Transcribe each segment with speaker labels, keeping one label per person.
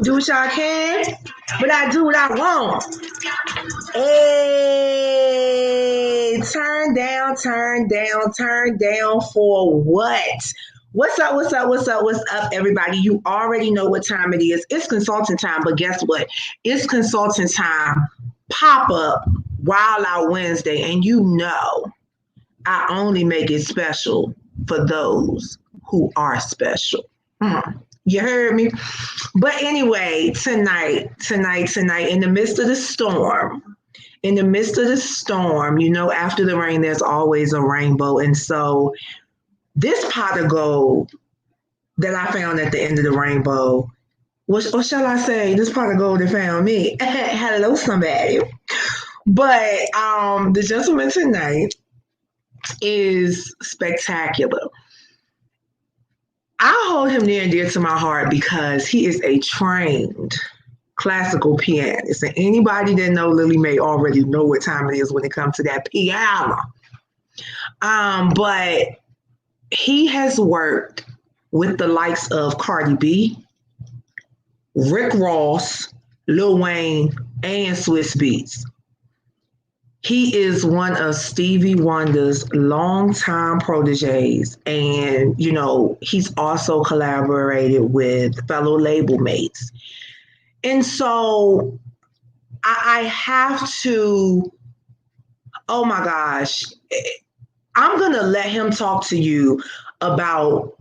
Speaker 1: Do what y'all can, but I do what I want. Hey, turn down for what? What's up, everybody? You already know what time it is. It's consulting time, but guess what? It's consulting time pop-up Wild Out Wednesday, and you know I only make it special for those who are special. You heard me? But anyway, tonight, in the midst of the storm, you know, after the rain, there's always a rainbow. And so this pot of gold that I found at the end of the rainbow, what shall I say? This pot of gold that found me. Hello, somebody. But the gentleman tonight is spectacular. I hold him near and dear to my heart because he is a trained classical pianist. And anybody that know Lily Mae already know what time it is when it comes to that piano. But he has worked with the likes of Cardi B, Rick Ross, Lil Wayne, and Swizz Beatz. He is one of Stevie Wonder's longtime proteges, and you know he's also collaborated with fellow label mates. And so I have to, oh my gosh, I'm gonna let him talk to you about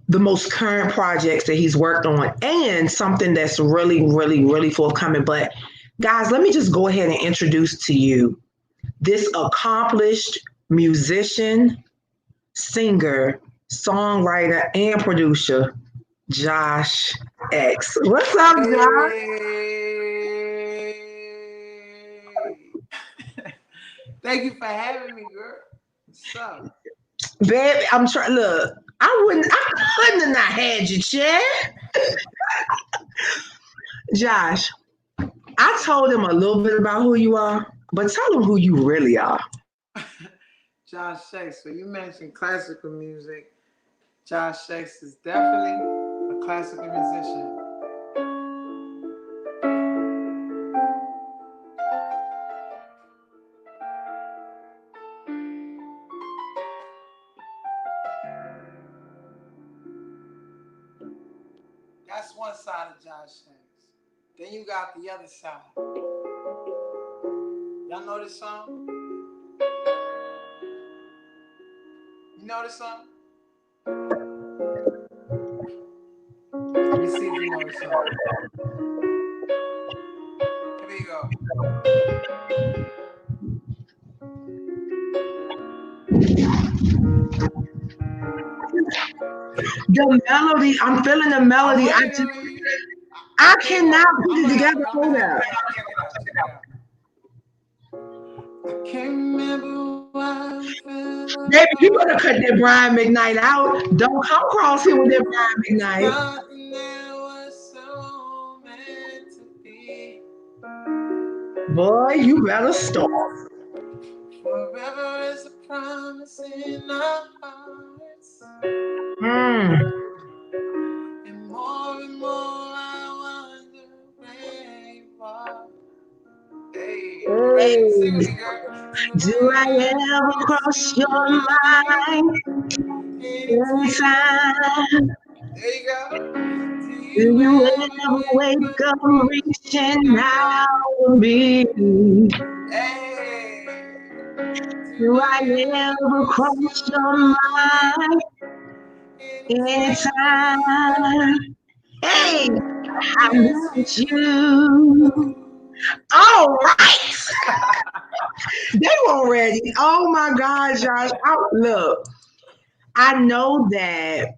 Speaker 1: the most current projects that he's worked on and something that's really forthcoming. But guys, let me just go ahead and introduce to you this accomplished musician, singer, songwriter, and producer, JoshX. What's up, Josh?
Speaker 2: Hey. Thank you for having me, girl. What's up?
Speaker 1: Babe, I'm trying. Look, I couldn't have not had you, Chad. Josh, I told him a little bit about who you are, but tell them who you really are.
Speaker 2: JoshX. So you mentioned classical music. JoshX is definitely a classical musician. That's one side of JoshX. Then you got the other side. Y'all know this song? You know this song? Let me see if you know this song. Here we go.
Speaker 1: The melody, I'm feeling the melody. I cannot put it together. Hold up.
Speaker 2: Check it out. I can't remember why.
Speaker 1: Baby, you better cut that Brian McKnight out. Don't come across here with that Brian McKnight. Boy, you better stop.
Speaker 2: Forever is a promise in our hearts. And more I wonder where you are. Hey,
Speaker 1: do I ever cross your mind anytime?
Speaker 2: There you go.
Speaker 1: Do you ever wake up reaching out for me?
Speaker 2: Hey. Do
Speaker 1: Do I ever cross your mind anytime? Hey, I miss you. All right. They were ready. Oh my God, Josh. Look, I know that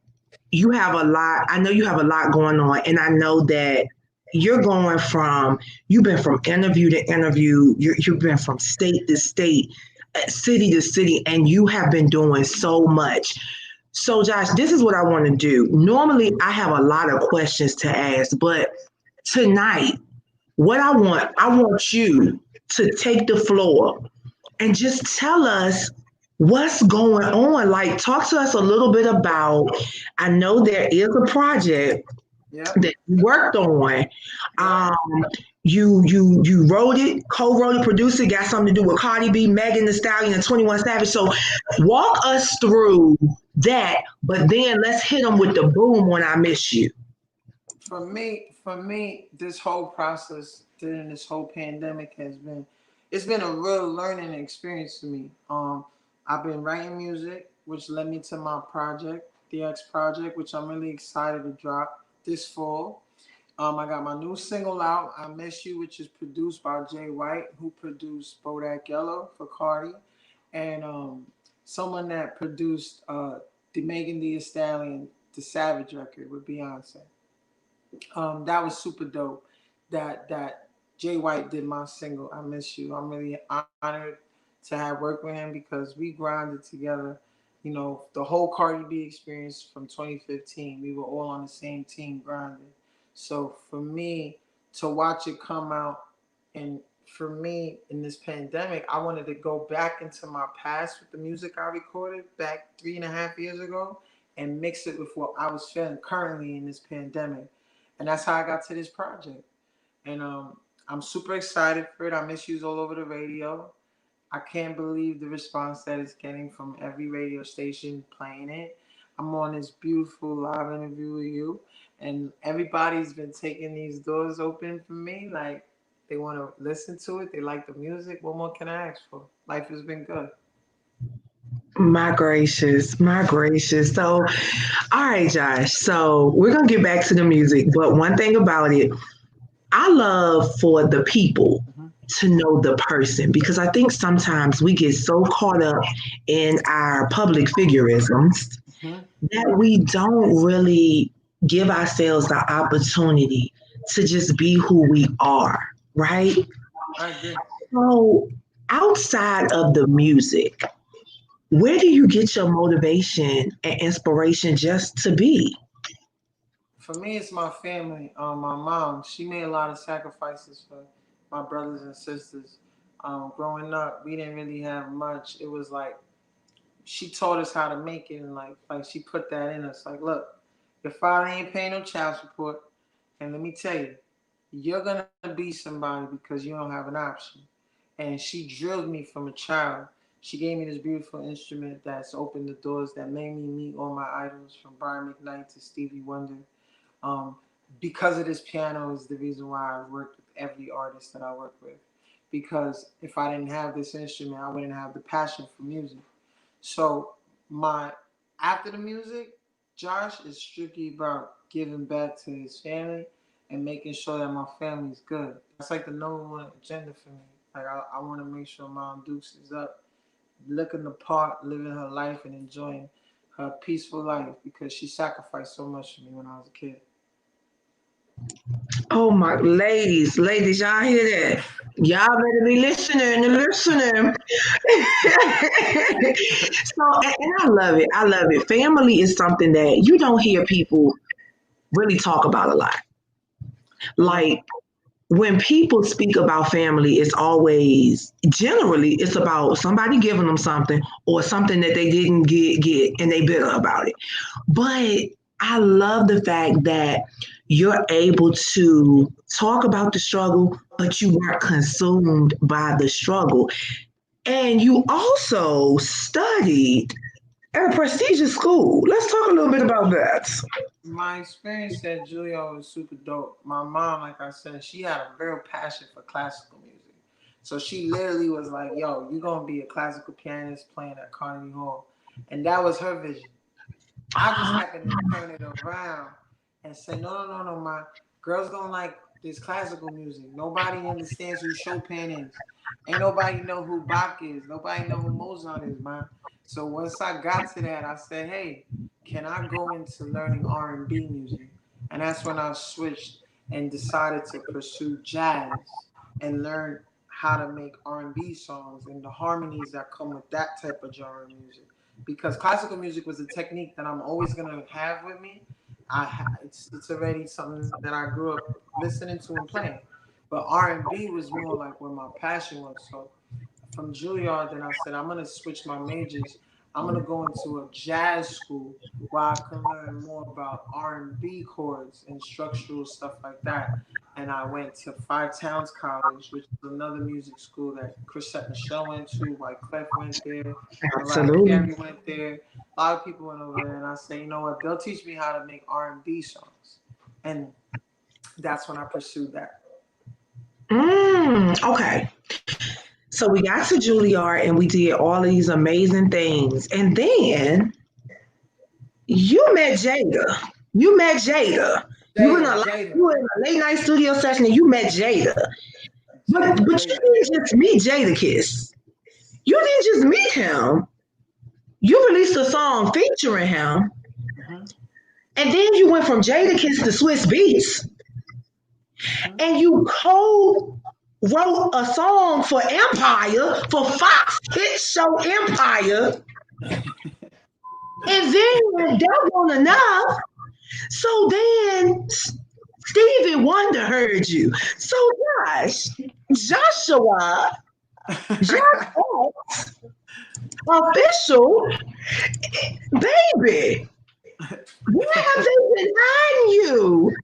Speaker 1: you have a lot. I know you have a lot going on, and I know that you've been from interview to interview. You've been from state to state, city to city, and you have been doing so much. So, Josh, this is what I want to do. Normally, I have a lot of questions to ask, but tonight, I want you to take the floor and just tell us what's going on. Like, talk to us a little bit about. I know there is a project
Speaker 2: Yep.
Speaker 1: that you worked on.
Speaker 2: Yep.
Speaker 1: You wrote it, co-wrote it, produced it, got something to do with Cardi B, Megan Thee Stallion, and 21 Savage. So walk us through that, but then let's hit them with the boom when I miss you.
Speaker 2: For me, this whole process during this whole pandemic it's been a real learning experience for me. I've been writing music, which led me to my project, the X Project, which I'm really excited to drop this fall. I got my new single out, I Miss You, which is produced by Jay White, who produced Bodak Yellow for Cardi, and someone that produced the Megan Thee Stallion, the Savage record with Beyonce. That was super dope. That Jay White did my single, I Miss You. I'm really honored to have worked with him because we grinded together. You know, the whole Cardi B experience from 2015, we were all on the same team grinding. So for me to watch it come out, and for me in this pandemic, I wanted to go back into my past with the music I recorded back 3.5 years ago and mix it with what I was feeling currently in this pandemic. And that's how I got to this project. And I'm super excited for it. I Miss You's all over the radio. I can't believe the response that it's getting from every radio station playing it. I'm on this beautiful live interview with you, and everybody's been taking these doors open for me. Like, they want to listen to it, they like the music. What more can I ask for? Life has been good.
Speaker 1: My gracious, my gracious. So, all right, Josh. So, we're going to get back to the music. But one thing about it, I love for the people
Speaker 2: Mm-hmm.
Speaker 1: to know the person because I think sometimes we get so caught up in our public figurisms
Speaker 2: Mm-hmm.
Speaker 1: that we don't really give ourselves the opportunity to just be who we are, right?
Speaker 2: I agree.
Speaker 1: So, outside of the music, where do you get your motivation and inspiration just to be?
Speaker 2: For me, it's my family. My mom, she made a lot of sacrifices for my brothers and sisters. Growing up, we didn't really have much. It was like she taught us how to make it, and like she put that in us. Like, look, your father ain't paying no child support, and let me tell you, you're gonna be somebody because you don't have an option. And she drilled me from a child. She gave me this beautiful instrument that's opened the doors that made me meet all my idols, from Brian McKnight to Stevie Wonder. um, because of this piano is the reason why I worked with every artist that I work with. Because if I didn't have this instrument, I wouldn't have the passion for music. So my after the music, Josh is strictly about giving back to his family and making sure that my family's good. That's like the number one agenda for me. Like I want to make sure Mom Dukes is up, looking the part, living her life and enjoying her peaceful life because she sacrificed so much for me when I was a kid.
Speaker 1: Oh my ladies, y'all hear that? Y'all better be listening and listening. So, and I love it. I love it. Family is something that you don't hear people really talk about a lot.
Speaker 2: Mm-hmm.
Speaker 1: Like when people speak about family, it's always generally it's about somebody giving them something or something that they didn't get and they bitter about it. But I love the fact that you're able to talk about the struggle, but you weren't consumed by the struggle. And you also studied at a prestigious school. Let's talk a little bit about that.
Speaker 2: My experience at Juilliard was super dope. My mom, like I said, she had a real passion for classical music. So she literally was like, yo, you're going to be a classical pianist playing at Carnegie Hall. And that was her vision. I just happened to turn it around and say, no. My girls don't like this classical music. Nobody understands who Chopin is. Ain't nobody know who Bach is. Nobody know who Mozart is, man. So once I got to that, I said, hey, can I go into learning R&B music? And that's when I switched and decided to pursue jazz and learn how to make R&B songs and the harmonies that come with that type of genre of music. Because classical music was a technique that I'm always gonna have with me. It's already something that I grew up listening to and playing. But R&B was more like where my passion was. So from Juilliard, then I said I'm gonna switch my majors. I'm gonna go into a jazz school where I can learn more about R&B chords and structural stuff like that. And I went to Five Towns College, which is another music school that Chrisette Michelle went to, Wyclef went there, Mariah
Speaker 1: Absolutely.
Speaker 2: Carey went there. A lot of people went over there, and I said, you know what? They'll teach me how to make R&B songs, and that's when I pursued that.
Speaker 1: Okay. So we got to Juilliard and we did all of these amazing things. And then you met Jada. You met Jada.
Speaker 2: Jada,
Speaker 1: You were in a late night studio session and you met Jada. But you didn't just meet Jada Kiss. You didn't just meet him. You released a song featuring him.
Speaker 2: Mm-hmm.
Speaker 1: And then you went from Jada Kiss to Swizz Beatz. And you co-wrote a song for Empire, for Fox hit show Empire. And then that wasn't enough. So then Stevie Wonder heard you. So Joshua, JoshX, official, baby, where have they been hiding you?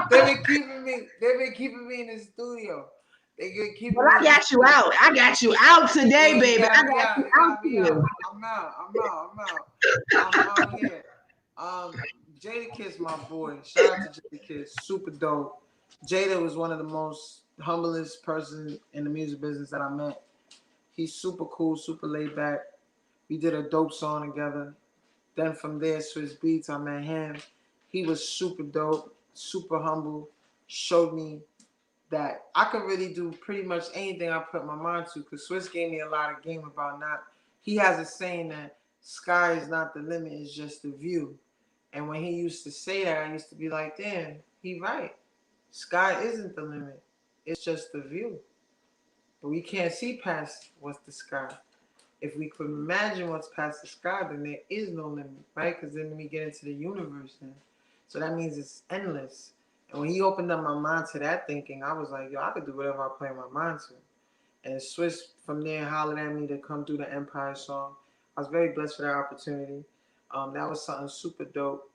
Speaker 2: They've been keeping me in the studio. They been keeping
Speaker 1: Well, I got you out. I got you out today,
Speaker 2: Yeah,
Speaker 1: baby. I
Speaker 2: you
Speaker 1: got you out
Speaker 2: got me
Speaker 1: here.
Speaker 2: out. I'm out here. Jada Kiss, my boy. Shout out to Jada Kiss. Super dope. Jada was one of the most humblest person in the music business that I met. He's super cool, super laid back. We did a dope song together. Then from there, Swizz Beatz, I met him. He was super dope, super humble. Showed me that I could really do pretty much anything I put my mind to. Because Swizz gave me a lot of game about not. He has a saying that sky is not the limit, it's just the view. And when he used to say that, I used to be like, damn, he right. Sky isn't the limit, it's just the view. But we can't see past what's the sky. If we could imagine what's past the sky, then there is no limit, right? Because then we get into the universe then. So that means it's endless. And when he opened up my mind to that thinking, I was like, yo, I could do whatever I play my mind to. And Swizz from there hollered at me to come do the Empire song. I was very blessed for that opportunity. That was something super dope.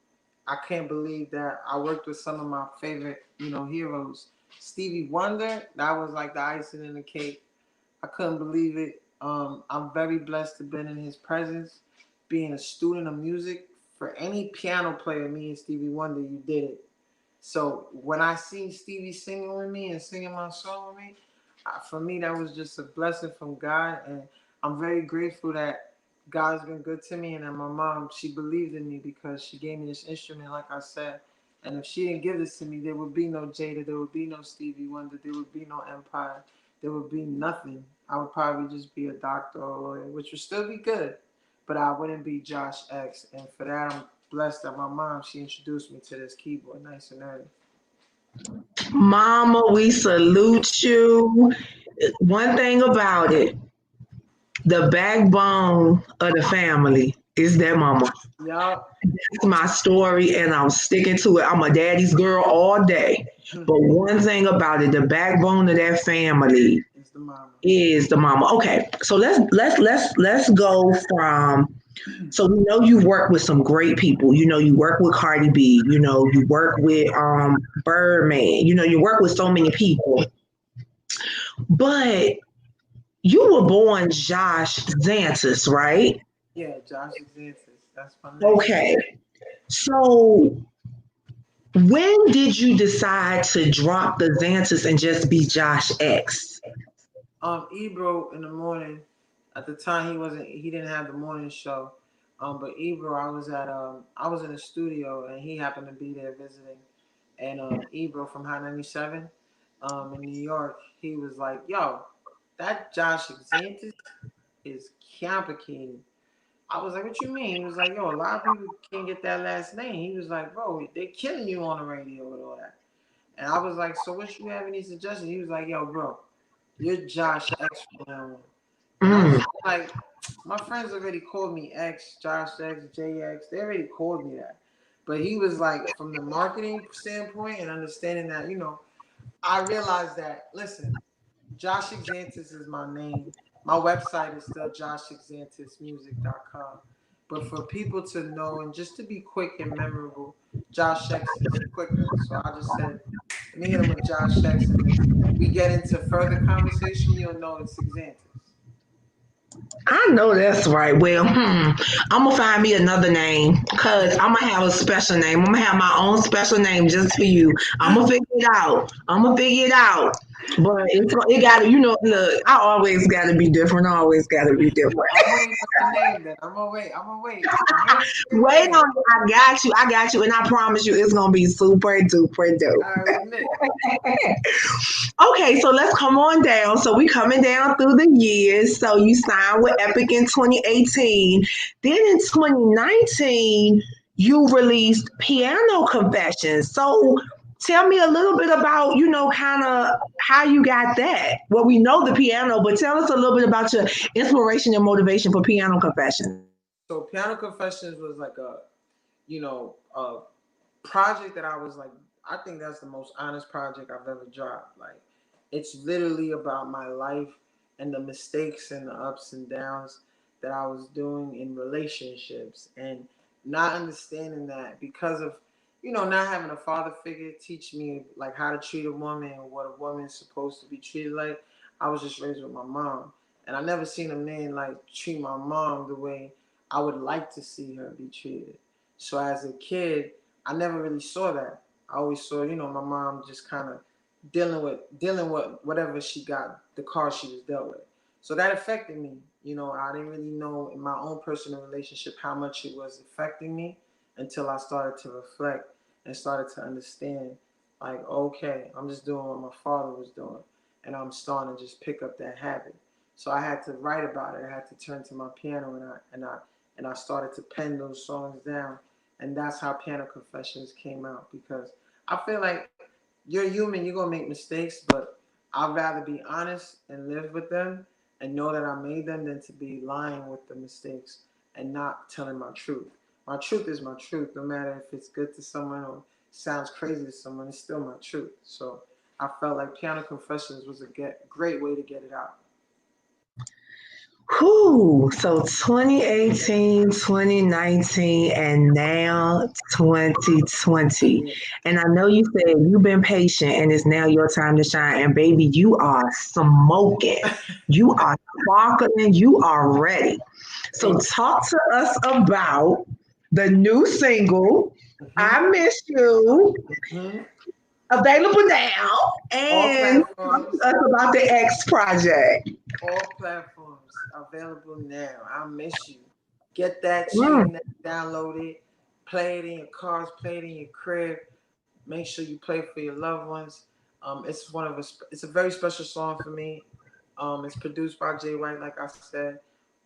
Speaker 2: I can't believe that I worked with some of my favorite, heroes. Stevie Wonder, that was like the icing in the cake. I couldn't believe it. I'm very blessed to have been in his presence. Being a student of music, for any piano player, me and Stevie Wonder, you did it. So when I seen Stevie singing with me and singing my song with me, for me that was just a blessing from God, and I'm very grateful that God's been good to me, and that my mom, she believed in me because she gave me this instrument, like I said. And if she didn't give this to me, there would be no Jada, there would be no Stevie Wonder, there would be no Empire, there would be nothing. I would probably just be a doctor or a lawyer, which would still be good, but I wouldn't be JoshX. And for that, I'm blessed that my mom, she introduced me to this keyboard nice and early.
Speaker 1: Mama, we salute you. One thing about it, the backbone of the family is that mama.
Speaker 2: Yup.
Speaker 1: That's my story, and I'm sticking to it. I'm a daddy's girl all day. But one thing about it, the backbone of that family
Speaker 2: It's the mama.
Speaker 1: is the mama. Okay, so let's go from. So we know you work with some great people. You know, you work with Cardi B. You know, you work with Birdman. You know, you work with so many people. But you were born Josh Xantis, right?
Speaker 2: Yeah, Josh Xantis. That's my name.
Speaker 1: Okay. So When did you decide to drop the Xantus and just be JoshX?
Speaker 2: Ebro in the morning. At the time, he didn't have the morning show. But Ebro, I was in the studio and he happened to be there visiting. And Ebro from High 97, in New York, he was like, "Yo, that Josh Xantis is complicated." I was like, "What you mean?" He was like, "Yo, a lot of people can't get that last name." He was like, "Bro, they're killing you on the radio with all that." And I was like, "So what you have any suggestions?" He was like, "Yo, bro, you're Josh X from now on." And I was
Speaker 1: Mm.
Speaker 2: just like, my friends already called me X, Josh X, JX. They already called me that. But he was like, from the marketing standpoint and understanding that, I realized that, listen, Josh Xantis is my name. My website is still joshxantismusic.com. But for people to know and just to be quick and memorable, Josh X is quicker. So I just said, let me hit him with Josh X. And if we get into further conversation, you'll know it's Xantis.
Speaker 1: I know that's right. Well, I'm gonna find me another name because I'm gonna have a special name. I'm gonna have my own special name just for you. I'm gonna figure it out. But it gotta, look, I always gotta be different. I always gotta be different.
Speaker 2: I'm waiting for the name then. I'm gonna wait. I'm waiting for your
Speaker 1: Wait
Speaker 2: name.
Speaker 1: on it. I got you, and I promise you, it's gonna be super duper dope.
Speaker 2: All right, Nick.
Speaker 1: Okay, so let's come on down. So we coming down through the years. So you signed with Epic in 2018. Then in 2019, you released Piano Confessions. So tell me a little bit about, kind of how you got that. Well, we know the piano, but tell us a little bit about your inspiration and motivation for Piano Confessions.
Speaker 2: So Piano Confessions was like a project that I was like, I think that's the most honest project I've ever dropped. Like, it's literally about my life and the mistakes and the ups and downs that I was doing in relationships and not understanding that because of, not having a father figure teach me like how to treat a woman and what a woman's supposed to be treated like. I was just raised with my mom. And I never seen a man like treat my mom the way I would like to see her be treated. So as a kid, I never really saw that. I always saw, my mom just kind of dealing with whatever she got, the cards she was dealt with. So that affected me. I didn't really know in my own personal relationship how much it was affecting me until I started to reflect and started to understand, like, okay, I'm just doing what my father was doing, and I'm starting to just pick up that habit. So I had to write about it. I had to turn to my piano and I started to pen those songs down, and that's how Piano Confessions came out. Because I feel like you're human, you're gonna make mistakes, but I'd rather be honest and live with them and know that I made them than to be lying with the mistakes and not telling my truth. My truth is my truth, no matter if it's good to someone or sounds crazy to someone, it's still my truth. So I felt like Piano Confessions was a great way to get it out.
Speaker 1: Whew. So 2018, 2019, and now 2020.
Speaker 2: Yeah.
Speaker 1: And I know you said you've been patient and it's now your time to shine. And baby, you are smoking. You are sparkling. You are ready. So
Speaker 2: Thank
Speaker 1: talk to us about the new single,
Speaker 2: you.
Speaker 1: I Miss You,
Speaker 2: Hmm.
Speaker 1: available now.
Speaker 2: All
Speaker 1: And talk
Speaker 2: platforms.
Speaker 1: to us about the X project.
Speaker 2: All platforms available now. I miss you. Get that,
Speaker 1: Mm.
Speaker 2: stream that, download it, play it in your cars, play it in your crib. Make sure you play for your loved ones. It's a very special song for me. It's produced by Jay White, like I said,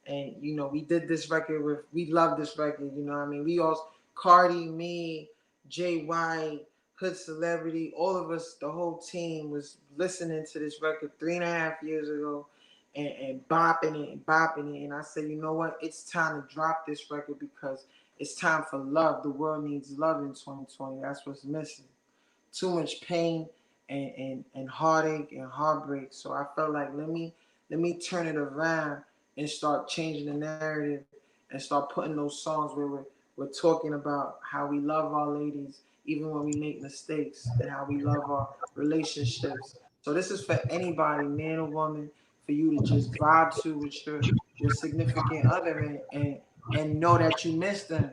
Speaker 2: and we did this record we love this record. You know what I mean? We all, Cardi, me, Jay White, Hood Celebrity, all of us, the whole team was listening to this record 3.5 years ago, and bopping it. And I said, you know what? It's time to drop this record because it's time for love. The world needs love in 2020. That's what's missing. Too much pain and heartache and heartbreak. So I felt like let me turn it around and start changing the narrative and start putting those songs where we're talking about how we love our ladies even when we make mistakes and how we love our relationships. So this is for anybody, man or woman, for you to just vibe to with your significant other and know that you miss them.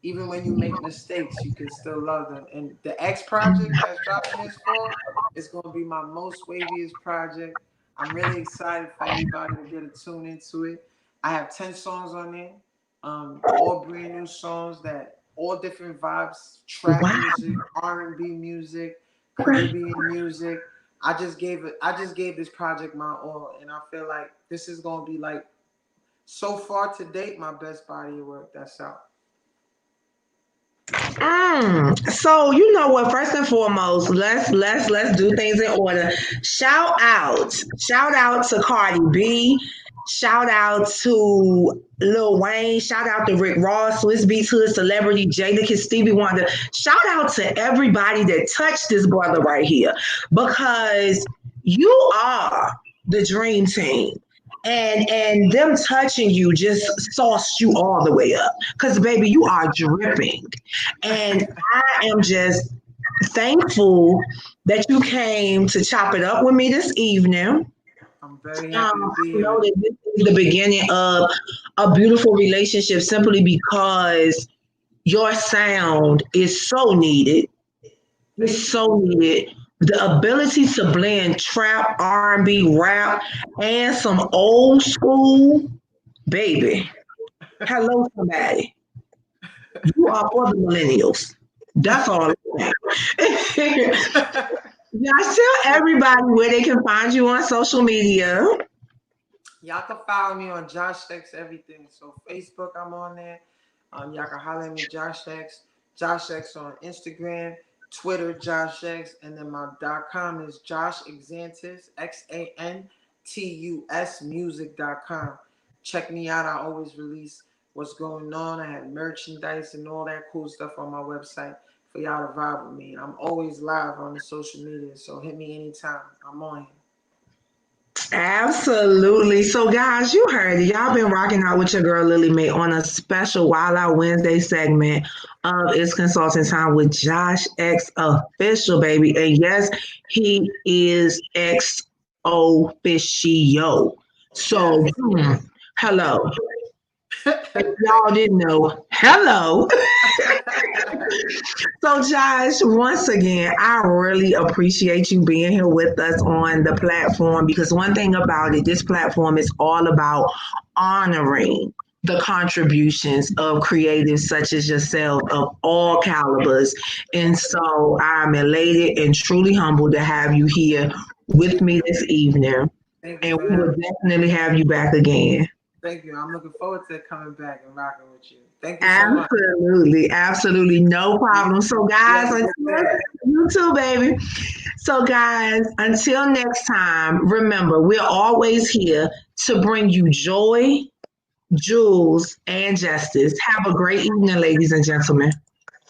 Speaker 2: even when you make mistakes, you can still love them. And the X project that's dropping this fall is going to be my most waviest project. I'm really excited for everybody to get a tune into it. I have 10 songs on there, all brand new songs that all different vibes, trap
Speaker 1: Wow.
Speaker 2: music, R&B music,
Speaker 1: Okay.
Speaker 2: Caribbean music. I just gave this project my all, and I feel like this is gonna be like so far to date my best body of work that's out.
Speaker 1: So you know what? First and foremost, let's do things in order. Shout out to Cardi B. Shout out to Lil Wayne. Shout out to Rick Ross, Swizz Beatz Hood Celebrity, Jada, Stevie Wonder. Shout out to everybody that touched this brother right here, because you are the dream team. And them touching you just sauced you all the way up. Cause baby, you are dripping. And I am just thankful that you came to chop it up with me this evening.
Speaker 2: I'm very happy to be
Speaker 1: I know
Speaker 2: here.
Speaker 1: that this is the beginning of a beautiful relationship simply because your sound is so needed.
Speaker 2: Thank
Speaker 1: It's
Speaker 2: you.
Speaker 1: so needed. The ability to blend trap, R&B, rap, and some old school, baby. Hello, somebody. You are for the millennials. That's all I'm saying. Yeah, tell everybody where they can find you on social media.
Speaker 2: Y'all can follow me on JoshX everything. So Facebook, I'm on there. Y'all can holler at me, JoshX. JoshX on Instagram, Twitter, JoshX, and then my .com is Josh Xantus, XANTUS music.com. Check me out. I always release what's going on. I have merchandise and all that cool stuff on my website for y'all to vibe with me. I'm always live on the social media, so hit me anytime. I'm on here.
Speaker 1: Absolutely. So, guys, you heard it. Y'all been rocking out with your girl Lily Mae on a special Wild Out Wednesday segment of It's Consulting Time with Josh X Official, baby. And yes, he is X Officio. So,
Speaker 2: Yes.
Speaker 1: hello. If y'all didn't know, hello. So, Josh, once again, I really appreciate you being here with us on the platform, because one thing about it, this platform is all about honoring the contributions of creatives such as yourself of all calibers. And so I'm elated and truly humbled to have you here with me this evening.
Speaker 2: Thank you
Speaker 1: And
Speaker 2: for
Speaker 1: we will
Speaker 2: having me.
Speaker 1: definitely have you back again.
Speaker 2: Thank you. I'm looking forward to coming back and rocking with you. Thank you so much.
Speaker 1: Absolutely, absolutely, no problem. So,
Speaker 2: You
Speaker 1: guys,
Speaker 2: have a
Speaker 1: until
Speaker 2: good day.
Speaker 1: you too, baby. So, guys, until next time, remember, we're always here to bring you joy, jewels, and justice. Have a great evening, ladies and gentlemen.